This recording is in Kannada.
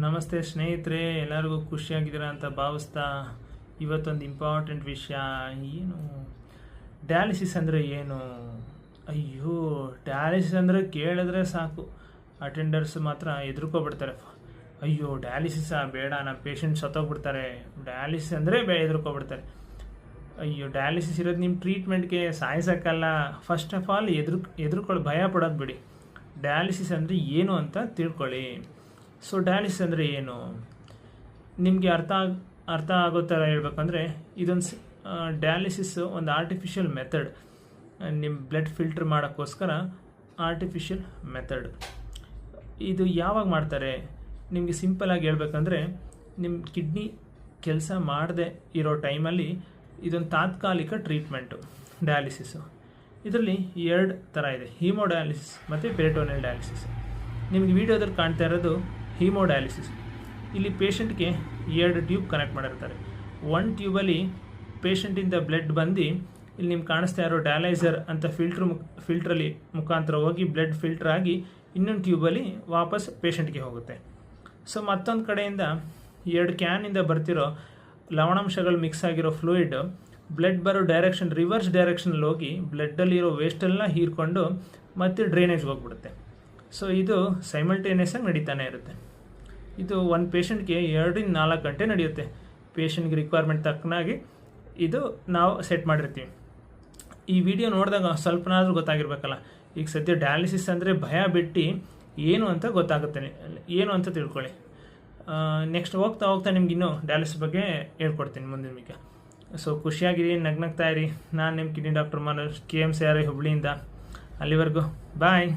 ನಮಸ್ತೆ ಸ್ನೇಹಿತರೆ, ಎಲ್ಲರಿಗೂ ಖುಷಿಯಾಗಿದ್ದೀರಾ ಅಂತ ಭಾವಿಸ್ತಾ ಇವತ್ತೊಂದು ಇಂಪಾರ್ಟೆಂಟ್ ವಿಷಯ. ಏನು ಡಯಾಲಿಸಿಸ್ ಅಂದರೆ ಏನು? ಅಯ್ಯೋ, ಡಯಾಲಿಸಿಸ್ ಅಂದರೆ ಕೇಳಿದ್ರೆ ಸಾಕು ಅಟೆಂಡರ್ಸ್ ಮಾತ್ರ ಹೆದರ್ಕೊಬಿಡ್ತಾರೆ. ಅಯ್ಯೋ ಡಯಾಲಿಸಿಸಾ ಬೇಡ, ನಮ್ಮ ಪೇಷಂಟ್ ಸತ್ತೋಗ್ಬಿಡ್ತಾರೆ, ಡಯಾಲಿಸಿಸ್ ಅಂದರೆ ಹೆದರ್ಕೊಬಿಡ್ತಾರೆ. ಅಯ್ಯೋ ಡಯಾಲಿಸಿಸ್ ಇರೋದು ನಿಮ್ಮ ಟ್ರೀಟ್ಮೆಂಟ್ಗೆ, ಸಾಯಿಸೋಕ್ಕಲ್ಲ. ಫಸ್ಟ್ ಆಫ್ ಆಲ್ ಹೆದರ್ಕೊಳ್ಳಿ, ಭಯ ಪಡೋದು ಬಿಡಿ. ಡಯಾಲಿಸಿಸ್ ಅಂದರೆ ಏನು ಅಂತ ತಿಳ್ಕೊಳ್ಳಿ. ಸೊ ಡಯಾಲಿಸಿಸ್ ಅಂದರೆ ಏನು ನಿಮಗೆ ಅರ್ಥ ಆಗೋ ಥರ ಹೇಳ್ಬೇಕಂದ್ರೆ, ಇದೊಂದು ಡಯಾಲಿಸಿಸ್ ಒಂದು ಆರ್ಟಿಫಿಷಿಯಲ್ ಮೆಥಡ್. ನಿಮ್ಮ ಬ್ಲಡ್ ಫಿಲ್ಟರ್ ಮಾಡೋಕ್ಕೋಸ್ಕರ ಆರ್ಟಿಫಿಷಿಯಲ್ ಮೆಥಡ್. ಇದು ಯಾವಾಗ ಮಾಡ್ತಾರೆ? ನಿಮಗೆ ಸಿಂಪಲಾಗಿ ಹೇಳ್ಬೇಕಂದ್ರೆ, ನಿಮ್ಮ ಕಿಡ್ನಿ ಕೆಲಸ ಮಾಡದೆ ಇರೋ ಟೈಮಲ್ಲಿ ಇದೊಂದು ತಾತ್ಕಾಲಿಕ ಟ್ರೀಟ್ಮೆಂಟು ಡಯಾಲಿಸಿಸು. ಇದರಲ್ಲಿ ಎರಡು ಥರ ಇದೆ, ಹೀಮೋಡಯಾಲಿಸಿಸ್ ಮತ್ತು ಪೆರಿಟೋನಿಯಲ್ ಡಯಾಲಿಸಿಸ್. ನಿಮಗೆ ವಿಡಿಯೋದಲ್ಲಿ ಕಾಣ್ತಾ ಇರೋದು ಹೀಮೋಡಯಾಲಿಸಿಸ್. ಇಲ್ಲಿ ಪೇಷಂಟ್ಗೆ 2 ಟ್ಯೂಬ್ ಕನೆಕ್ಟ್ ಮಾಡಿರ್ತಾರೆ. ಒಂದು ಟ್ಯೂಬಲ್ಲಿ ಪೇಷಂಟಿಂದ ಬ್ಲಡ್ ಬಂದು ಇಲ್ಲಿ ನಿಮ್ಗೆ ಕಾಣಿಸ್ತಾ ಇರೋ ಡಯಾಲೈಸರ್ ಅಂತ ಫಿಲ್ಟ್ರಲ್ಲಿ ಮುಖಾಂತರ ಹೋಗಿ ಬ್ಲಡ್ ಫಿಲ್ಟರ್ ಆಗಿ ಇನ್ನೊಂದು ಟ್ಯೂಬಲ್ಲಿ ವಾಪಸ್ ಪೇಷಂಟ್ಗೆ ಹೋಗುತ್ತೆ. ಸೊ ಮತ್ತೊಂದು ಕಡೆಯಿಂದ 2 ಕ್ಯಾನಿಂದ ಬರ್ತಿರೋ ಲವಣಾಂಶಗಳು ಮಿಕ್ಸ್ ಆಗಿರೋ ಫ್ಲೂಯಿಡ್ ಬ್ಲಡ್ ಬರೋ ಡೈರೆಕ್ಷನ್ ರಿವರ್ಸ್ ಡೈರೆಕ್ಷನಲ್ಲಿ ಹೋಗಿ ಬ್ಲಡ್ಡಲ್ಲಿರೋ ವೇಸ್ಟೆಲ್ಲ ಹೀರ್ಕೊಂಡು ಮತ್ತೆ ಡ್ರೈನೇಜ್ಗೆ ಹೋಗ್ಬಿಡುತ್ತೆ. ಸೊ ಇದು ಸೈಮಲ್ಟೇನಿಯಸ್ ಆಗಿ ನಡೀತಾನೆ ಇರುತ್ತೆ. ಇದು ಒಂದು ಪೇಷಂಟ್ಗೆ 2 ರಿಂದ 4 ಗಂಟೆ ನಡೆಯುತ್ತೆ. ಪೇಷಂಟ್ಗೆ ರಿಕ್ವೈರ್ಮೆಂಟ್ ತಕ್ಕನಾಗಿ ಇದು ನಾವು ಸೆಟ್ ಮಾಡಿರ್ತೀವಿ. ಈ ವಿಡಿಯೋ ನೋಡಿದಾಗ ಸ್ವಲ್ಪನಾದರೂ ಗೊತ್ತಾಗಿರ್ಬೇಕಲ್ಲ. ಈಗ ಸದ್ಯ ಡಯಾಲಿಸಿಸ್ ಅಂದರೆ ಭಯ ಬಿಟ್ಟು ಏನು ಅಂತ ಗೊತ್ತಾಗುತ್ತೆ, ಏನು ಅಂತ ತಿಳ್ಕೊಳ್ಳಿ. ನೆಕ್ಸ್ಟ್ ಹೋಗ್ತಾ ನಿಮ್ಗೆ ಇನ್ನೂ ಡಯಾಲಿಸಿಸ್ ಬಗ್ಗೆ ಹೇಳ್ಕೊಡ್ತೀನಿ ಮುಂದಿನ ವೀಕ್. ಸೊ ಖುಷಿಯಾಗಿರಿ, ನಗ್ನಗ್ತಾ ಇರಿ. ನಾನು ನಿಮ್ಮ ಕಿಡ್ನಿ ಡಾಕ್ಟರ್ ಮನೋಜ್, KMCRI ಹುಬ್ಳಿಯಿಂದ. ಅಲ್ಲಿವರೆಗೂ ಬಾಯ್.